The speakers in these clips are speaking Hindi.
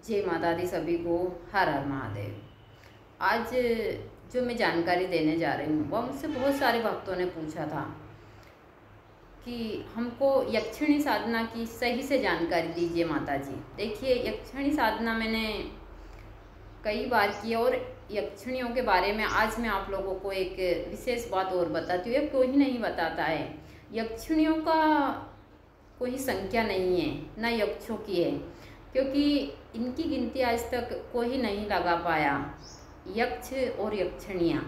जय माता दी सभी को। हर हर महादेव। आज जो मैं जानकारी देने जा रही हूँ वह मुझसे बहुत सारे भक्तों ने पूछा था कि हमको यक्षिणी साधना की सही से जानकारी दीजिए माता जी। देखिए, यक्षिणी साधना मैंने कई बार की और यक्षिणियों के बारे में आज मैं आप लोगों को एक विशेष बात और बताती हूँ। कोई नहीं बताता है। यक्षिणियों का कोई संख्या नहीं है, ना यक्षों की है, क्योंकि इनकी गिनती आज तक कोई नहीं लगा पाया। यक्ष और यक्षिणियाँ,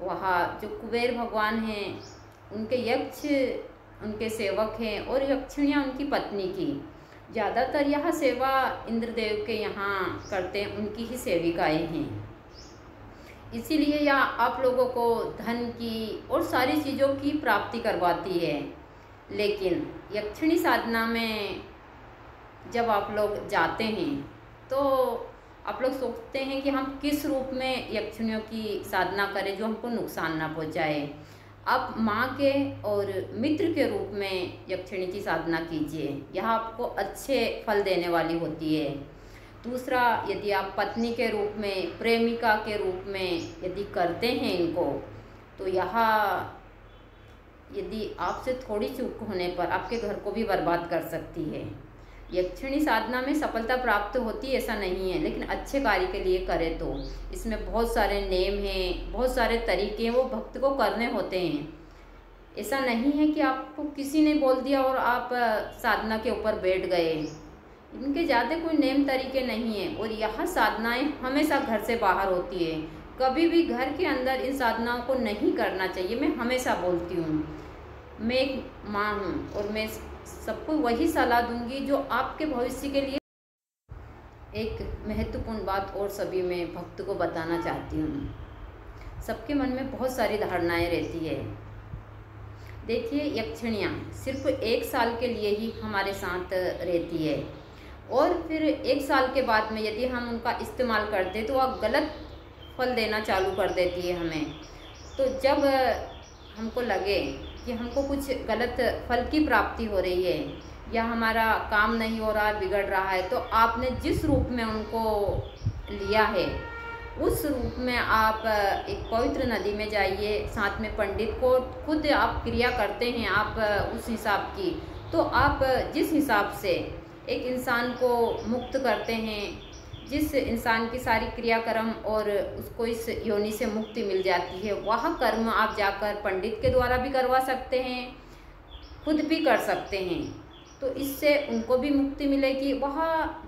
वहाँ जो कुबेर भगवान हैं उनके यक्ष उनके सेवक हैं और यक्षिणियाँ उनकी पत्नी की। ज़्यादातर यह सेवा इंद्रदेव के यहाँ करते हैं, उनकी ही सेविकाएँ हैं। इसीलिए यह आप लोगों को धन की और सारी चीज़ों की प्राप्ति करवाती है। लेकिन यक्षिणी साधना में जब आप लोग जाते हैं तो आप लोग सोचते हैं कि हम किस रूप में यक्षिणियों की साधना करें जो हमको नुकसान ना पहुंचाए। आप माँ के और मित्र के रूप में यक्षिणी की साधना कीजिए, यह आपको अच्छे फल देने वाली होती है। दूसरा, यदि आप पत्नी के रूप में, प्रेमिका के रूप में यदि करते हैं इनको, तो यह यदि आपसे थोड़ी चूक होने पर आपके घर को भी बर्बाद कर सकती है। यक्षिणी साधना में सफलता प्राप्त होती ऐसा नहीं है, लेकिन अच्छे कार्य के लिए करें तो इसमें बहुत सारे नेम हैं, बहुत सारे तरीके हैं, वो भक्त को करने होते हैं। ऐसा नहीं है कि आपको किसी ने बोल दिया और आप साधना के ऊपर बैठ गए। इनके ज़्यादा कोई नेम तरीके नहीं है और यह साधनाएं हमेशा घर से बाहर होती है। कभी भी घर के अंदर इन साधनाओं को नहीं करना चाहिए। मैं हमेशा बोलती हूँ, मैं एक माँ हूँ और मैं सबको वही सलाह दूंगी जो आपके भविष्य के लिए। एक महत्वपूर्ण बात और सभी मैं भक्त को बताना चाहती हूँ। सबके मन में बहुत सारी धारणाएं रहती है। देखिए, यक्षिणियाँ सिर्फ 1 साल के लिए ही हमारे साथ रहती है और फिर 1 साल के बाद में यदि हम उनका इस्तेमाल करते तो वह गलत फल देना चालू कर देती है हमें। तो जब हमको लगे कि हमको कुछ गलत फल की प्राप्ति हो रही है या हमारा काम नहीं हो रहा, बिगड़ रहा है, तो आपने जिस रूप में उनको लिया है उस रूप में आप एक पवित्र नदी में जाइए, साथ में पंडित को खुद आप क्रिया करते हैं आप उस हिसाब की। तो आप जिस हिसाब से एक इंसान को मुक्त करते हैं, जिस इंसान की सारी क्रियाक्रम और उसको इस योनि से मुक्ति मिल जाती है, वह कर्म आप जाकर पंडित के द्वारा भी करवा सकते हैं, खुद भी कर सकते हैं। तो इससे उनको भी मुक्ति मिलेगी। वह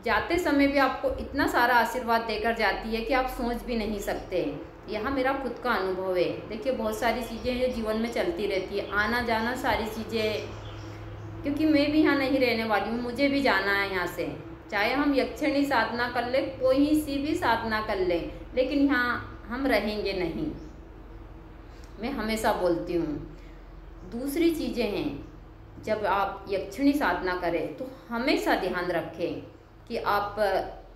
जाते समय भी आपको इतना सारा आशीर्वाद देकर जाती है कि आप सोच भी नहीं सकते। यह मेरा खुद का अनुभव है। देखिए, बहुत सारी चीज़ें हैं जो जीवन में चलती रहती है, आना जाना सारी चीज़ें, क्योंकि मैं भी यहाँ नहीं रहने वाली हूँ, मुझे भी जाना है यहाँ से। चाहे हम यक्षिणी साधना कर ले, कोई सी भी साधना कर ले, लेकिन यहाँ हम रहेंगे नहीं। मैं हमेशा बोलती हूँ। दूसरी चीज़ें हैं, जब आप यक्षिणी साधना करें तो हमेशा ध्यान रखें कि आप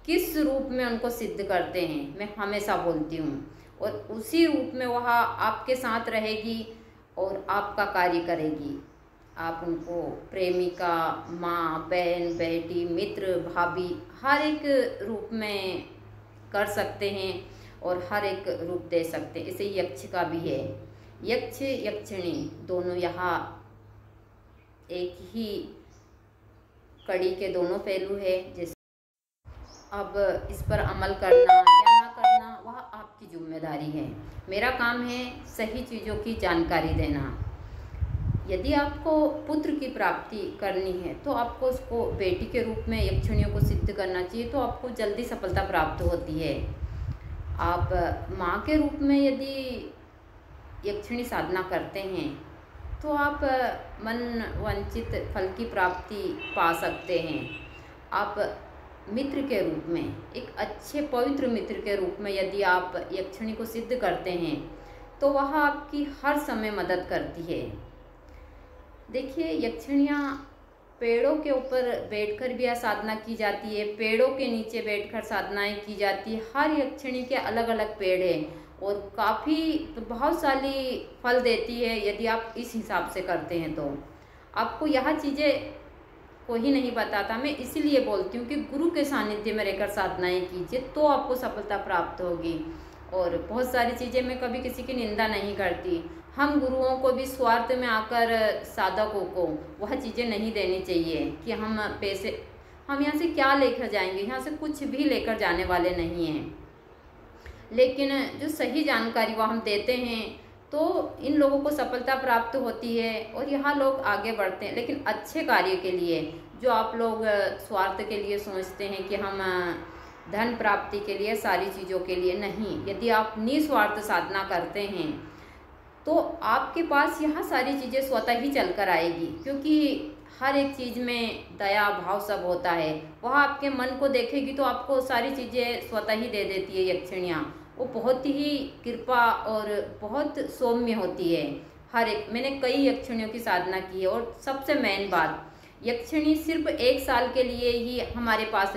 किस रूप में उनको सिद्ध करते हैं। मैं हमेशा बोलती हूँ और उसी रूप में वह आपके साथ रहेगी और आपका कार्य करेगी। आप उनको प्रेमिका, माँ, बहन, बेटी, मित्र, भाभी, हर एक रूप में कर सकते हैं और हर एक रूप दे सकते हैं। इसे यक्ष का भी है। यक्ष यक्षिणी दोनों यहाँ एक ही कड़ी के दोनों पहलू है। जैसे अब इस पर अमल करना या ना करना वह आपकी जिम्मेदारी है। मेरा काम है सही चीज़ों की जानकारी देना। यदि आपको पुत्र की प्राप्ति करनी है तो आपको उसको बेटी के रूप में यक्षिणियों को सिद्ध करना चाहिए, तो आपको जल्दी सफलता प्राप्त होती है। आप माँ के रूप में यदि यक्षिणी साधना करते हैं तो आप मन वांछित फल की प्राप्ति पा सकते हैं। आप मित्र के रूप में, एक अच्छे पवित्र मित्र के रूप में यदि आप यक्षिणी को सिद्ध करते हैं तो वह आपकी हर समय मदद करती है। देखिए, यक्षिणियाँ पेड़ों के ऊपर बैठकर भी यह साधना की जाती है, पेड़ों के नीचे बैठकर साधनाएं की जाती है। हर यक्षिणी के अलग अलग पेड़ हैं और काफ़ी प्रभावशाली फल देती है। यदि आप इस हिसाब से करते हैं तो आपको यह चीज़ें को ही नहीं बताता। मैं इसीलिए बोलती हूँ कि गुरु के सानिध्य में रहकर साधनाएं कीजिए तो आपको सफलता प्राप्त होगी। और बहुत सारी चीज़ें मैं कभी किसी की निंदा नहीं करती। हम गुरुओं को भी स्वार्थ में आकर साधकों को वह चीज़ें नहीं देनी चाहिए कि हम पैसे, हम यहाँ से क्या लेकर जाएंगे, यहाँ से कुछ भी लेकर जाने वाले नहीं हैं। लेकिन जो सही जानकारी वो हम देते हैं तो इन लोगों को सफलता प्राप्त होती है और यहाँ लोग आगे बढ़ते हैं। लेकिन अच्छे कार्य के लिए, जो आप लोग स्वार्थ के लिए सोचते हैं कि हम धन प्राप्ति के लिए, सारी चीज़ों के लिए नहीं, यदि आप निस्वार्थ साधना करते हैं तो आपके पास यहाँ सारी चीज़ें स्वतः ही चल कर आएगी। क्योंकि हर एक चीज़ में दया भाव सब होता है। वह आपके मन को देखेगी तो आपको सारी चीज़ें स्वतः ही दे देती है यक्षिणियाँ। वो बहुत ही कृपा और बहुत सौम्य होती है। हर एक, मैंने कई यक्षिणियों की साधना की है। और सबसे मेन बात, यक्षिणी सिर्फ 1 साल के लिए ही हमारे पास